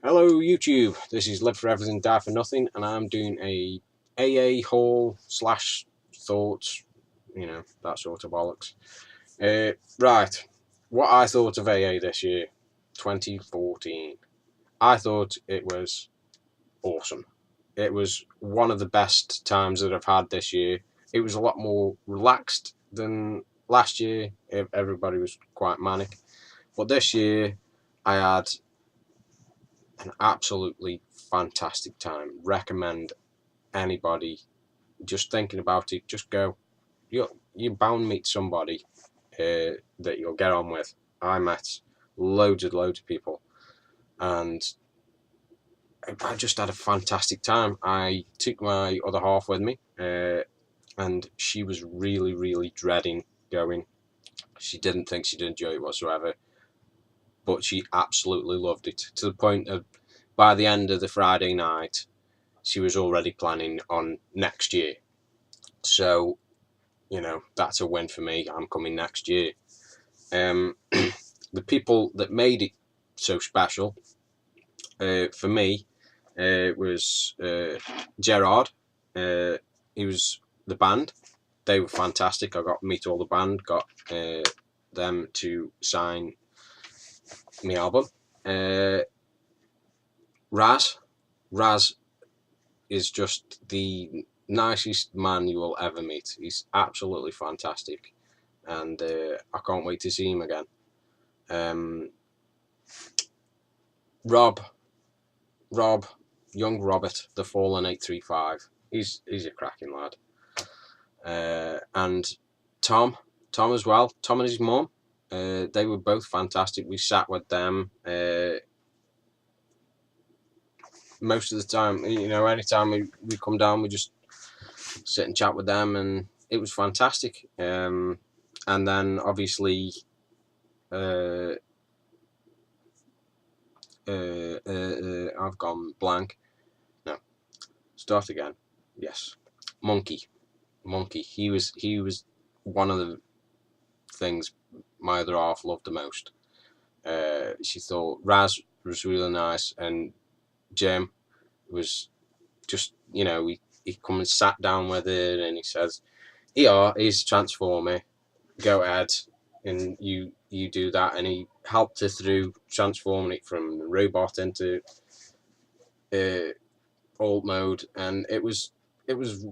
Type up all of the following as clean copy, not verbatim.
Hello YouTube, this is Live for Everything, Die for Nothing, and I'm doing a AA haul slash thoughts, that sort of bollocks. Right, what I thought of AA this year, 2014. I thought it was awesome. It was one of the best times that I've had this year. It was a lot more relaxed than last year. Everybody was quite manic. But this year, I had an absolutely fantastic time. Recommend anybody just thinking about it. Just go. You bound meet somebody that you'll get on with. I met loads of people, and I just had a fantastic time. I took my other half with me, and she was really dreading going. She didn't think she'd enjoy it whatsoever, but she absolutely loved it to the point of by the end of the Friday night, she was already planning on next year. So, that's a win for me. I'm coming next year. The people that made it so special for me was Gerard. He was the band. They were fantastic. I got to meet all the band, got them to sign my album. Raz is just the nicest man you will ever meet. He's absolutely fantastic, and I can't wait to see him again. Rob, young Robert, the Fallen 835. He's a cracking lad. And Tom as well. Tom and his mum. They were both fantastic. We sat with them most of the time. Anytime we come down, we just sit and chat with them, and it was fantastic. And then obviously, I've gone blank. No, start again. Yes, Monkey. He was one of the things my other half loved the most. She thought Raz was really nice, and Jim was just he come and sat down with her, and he says, "Here is Transformer. Go ahead, and you do that." And he helped her through transforming it from the robot into alt mode, and it was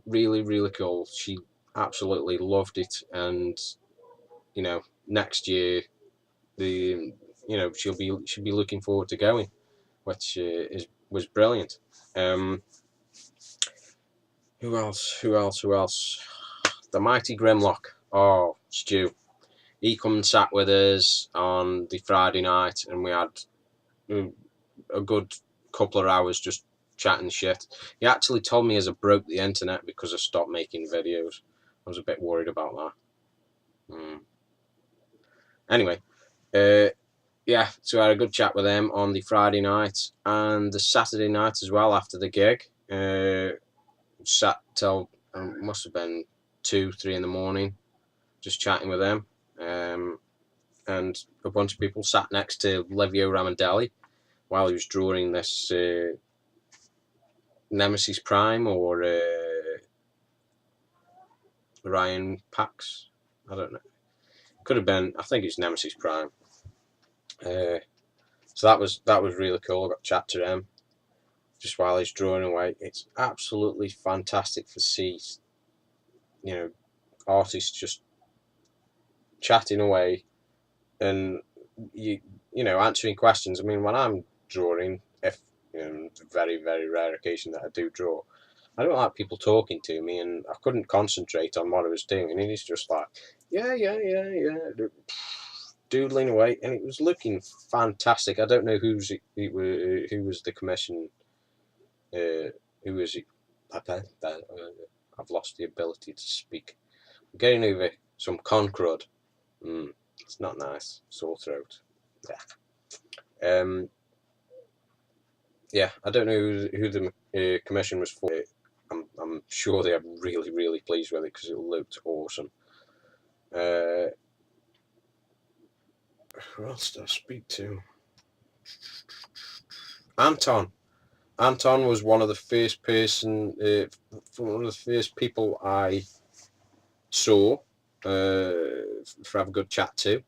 really cool. She absolutely loved it, and next year the she'll be looking forward to going, which was brilliant. Who else? The mighty Grimlock. Oh, Stu. He come and sat with us on the Friday night, and we had a good couple of hours just chatting shit. He actually told me as I broke the internet because I stopped making videos. I was a bit worried about that. Anyway, yeah, so I had a good chat with him on the Friday night and the Saturday night as well after the gig. Sat till must have been 2-3 in the morning, just chatting with him. And a bunch of people sat next to Livio Ramondelli while he was drawing this Nemesis Prime or Ryan Pax. I don't know. Could have been. I think it's Nemesis Prime. So that was really cool. I got to chat to him just while he's drawing away. It's absolutely fantastic to see, artists just chatting away and answering questions. I mean, when I'm drawing, if very rare occasion that I do draw, I don't like people talking to me, and I couldn't concentrate on what I was doing. And he's just like, yeah, doodling away, and it was looking fantastic. I don't know who was the commission. Who was it? I've lost the ability to speak. I'm getting over some con crud. It's not nice. Sore throat. Yeah. Yeah, I don't know who the commission was for. I'm sure they are really pleased with it because it looked awesome. Who else did I speak to? Anton. Anton was one of the first one of the first people I saw for have a good chat to,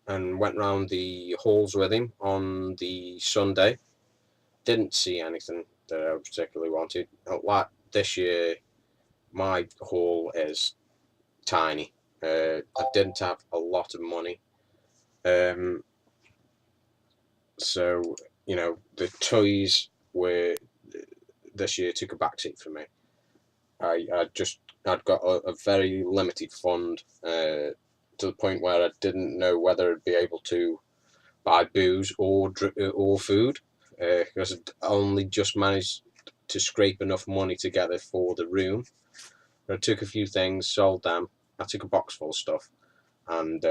and went round the halls with him on the Sunday. Didn't see anything that I particularly wanted. Like this year, my haul is tiny. I didn't have a lot of money, so the toys were this year took a backseat for me. I'd got a very limited fund, to the point where I didn't know whether I'd be able to buy booze or food, because I'd only just managed to scrape enough money together for the room. I took a few things, sold them. I took a box full of stuff, and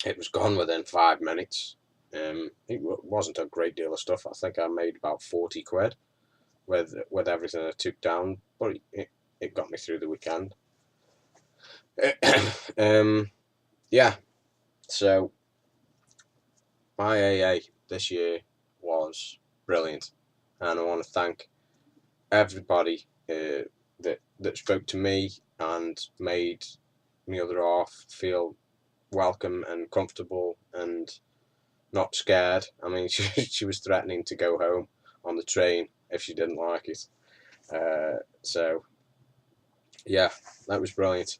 it was gone within 5 minutes. It wasn't a great deal of stuff. I think I made about 40 quid with everything I took down, but it got me through the weekend. Yeah, so my AA this year was brilliant, and I want to thank everybody that spoke to me and made me other half feel welcome and comfortable and not scared. I mean, she was threatening to go home on the train if she didn't like it. So yeah, that was brilliant.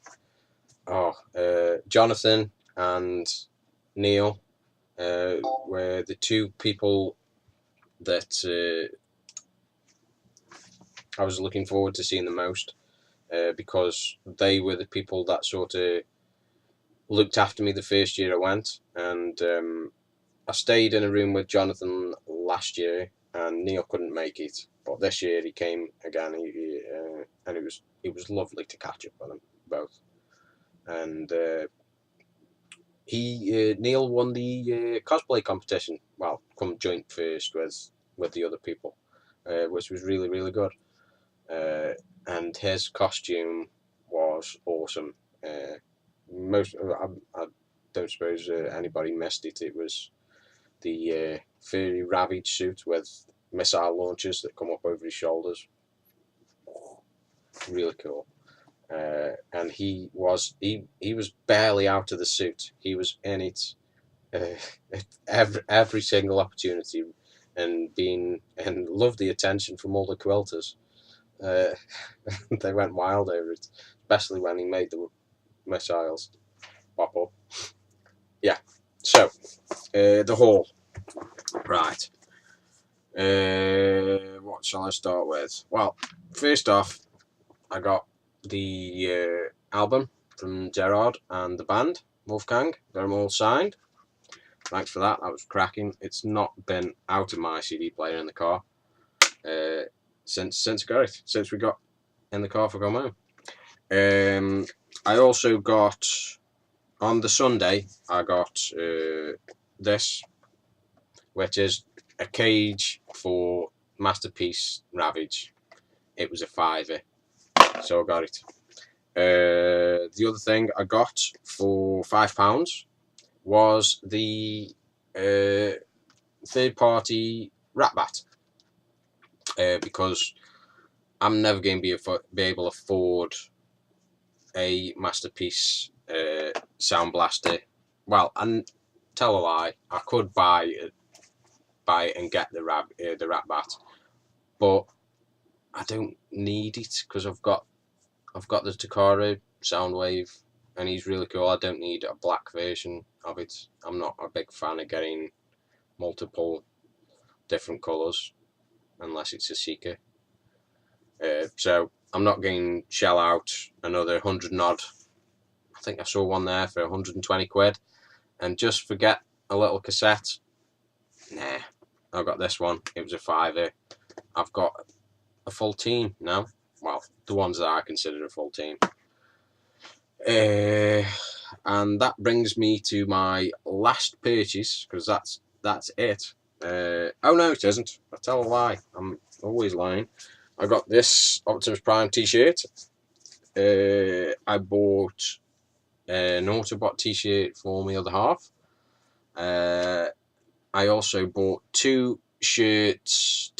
Jonathan and Neil were the two people that I was looking forward to seeing the most, because they were the people that sort of looked after me the first year I went, and I stayed in a room with Jonathan last year, and Neil couldn't make it, but this year he came again, and it was lovely to catch up with them both, and Neil won the cosplay competition. Well, come joint first with the other people, which was really, really good. And his costume was awesome. I don't suppose anybody missed it. It was the furry ravage suit with missile launchers that come up over his shoulders. Really cool. And he was barely out of the suit. He was in it every single opportunity, and loved the attention from all the quilters. They went wild over it, especially when he made the missiles pop up. Yeah. So the haul, right? What shall I start with? Well, first off, I got the album from Gerard and the band Wolfgang. Got them all signed. Thanks for that. That was cracking. It's not been out of my CD player in the car since I got it. Since we got in the car for going home. I also got on the Sunday. I got this, which is a cage for Masterpiece Ravage. It was a £5, so I got it. The other thing I got for £5 was the third-party rat bat, because I'm never going to be able to afford a Masterpiece sound blaster. Well, and tell a lie, I could buy it and get the rat bat, but I don't need it because I've got the Takara Soundwave, and he's really cool. I don't need a black version of it. I'm not a big fan of getting multiple different colours unless it's a Seeker. So I'm not going to shell out another 100 and odd. I think I saw one there for 120 quid, and just forget a little cassette. Nah, I got this one. It was a £5. I've got a full team now. Well, the ones that I consider a full team. And that brings me to my last purchase, because that's it. Oh no, it isn't. I tell a lie. I'm always lying. I got this Optimus Prime t-shirt. I bought an Autobot t-shirt for my other half. I also bought two t-shirts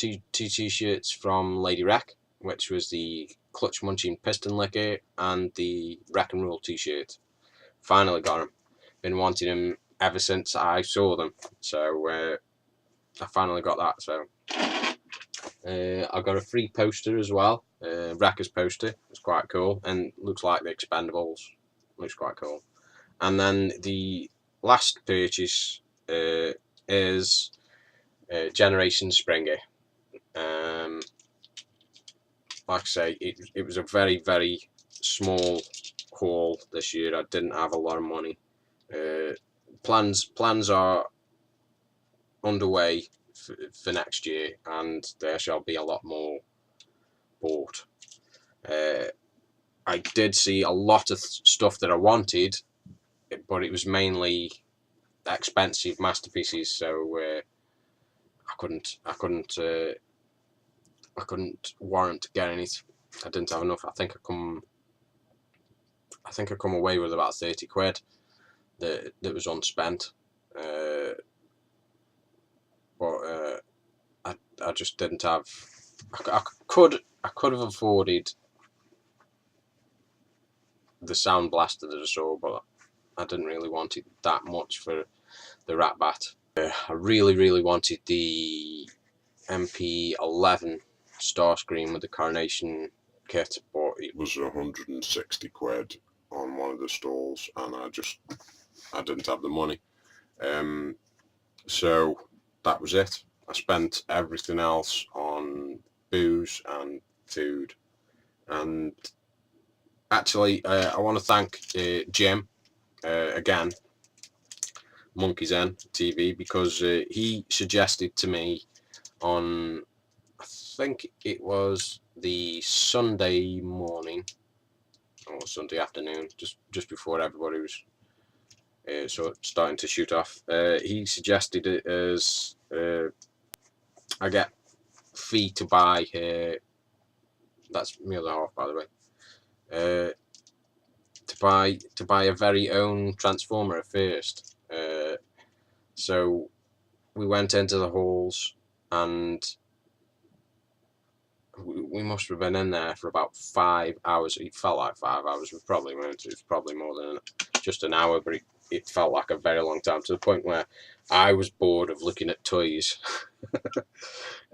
from Lady Wreck, which was the Clutch Munching Piston Licker and the Wreck and Roll t-shirt. Finally got them. Been wanting them ever since I saw them, so I finally got that. So I got a free poster as well, Wreckers poster. It's quite cool and looks like the Expendables. Looks quite cool. And then the last purchase is Generation Springer. Like I say, it was a very, very small haul this year. I didn't have a lot of money. Plans are underway for next year, and there shall be a lot more bought. I did see a lot of stuff that I wanted, but it was mainly expensive masterpieces, so I couldn't warrant getting it. I didn't have enough. I think I come away with about 30 quid that was unspent. But I just didn't have. I could have afforded the Sound Blaster that I saw, but I didn't really want it that much for the Rat Bat. I really wanted the MP11 Starscream with the Coronation kit, but it was 160 quid on one of the stalls, and I didn't have the money. So that was it. I spent everything else on booze and food. And actually, I want to thank Jim again, Monkey Zen TV, because he suggested to me on, I think it was the Sunday morning or Sunday afternoon, just before everybody was starting to shoot off. He suggested it as I get fee to buy. That's me other half, by the way. To buy a very own Transformer at first. So we went into the halls, and we must have been in there for about 5 hours. It felt like 5 hours. We probably weren't. It was probably more than just an hour, but it felt like a very long time, to the point where I was bored of looking at toys.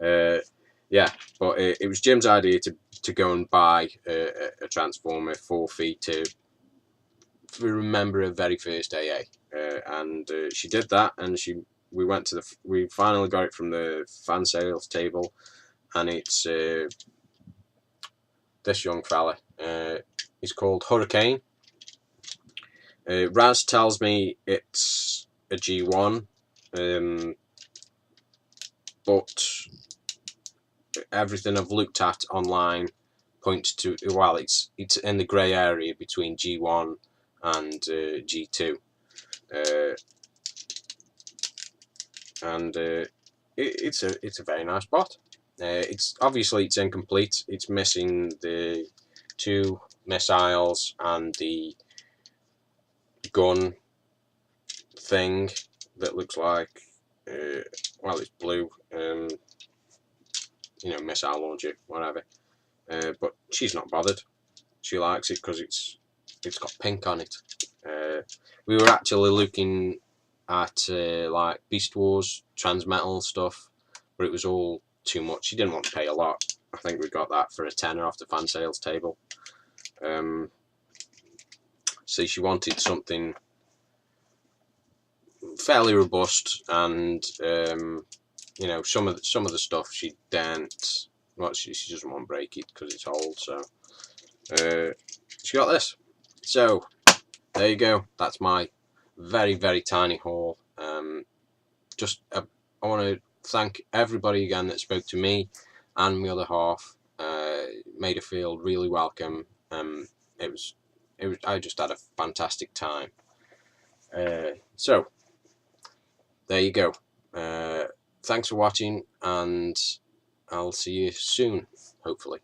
Yeah, but it was Jim's idea to go and buy a Transformer for fee to remember her very first AA, and she did that, and we finally got it from the fan sales table, and it's this young fella. He's called Hurricane. Raz tells me it's a G1, but everything I've looked at online points to, well, it's in the grey area between G1 and G2, and it's a very nice bot. It's obviously it's incomplete. It's missing the 2 missiles and the gun thing that looks like, well, it's blue, missile launcher, whatever. But she's not bothered. She likes it because it's got pink on it. We were actually looking at like Beast Wars Transmetal stuff, but it was all too much. She didn't want to pay a lot. I think we got that for a tenner off the fan sales table. So she wanted something fairly robust, and some of the stuff she daren't. Well, she doesn't want to break it because it's old. So she got this. So there you go. That's my very, very tiny haul. I want to thank everybody again that spoke to me and my other half. Made her feel really welcome. I just had a fantastic time. So there you go. Thanks for watching, and I'll see you soon, hopefully.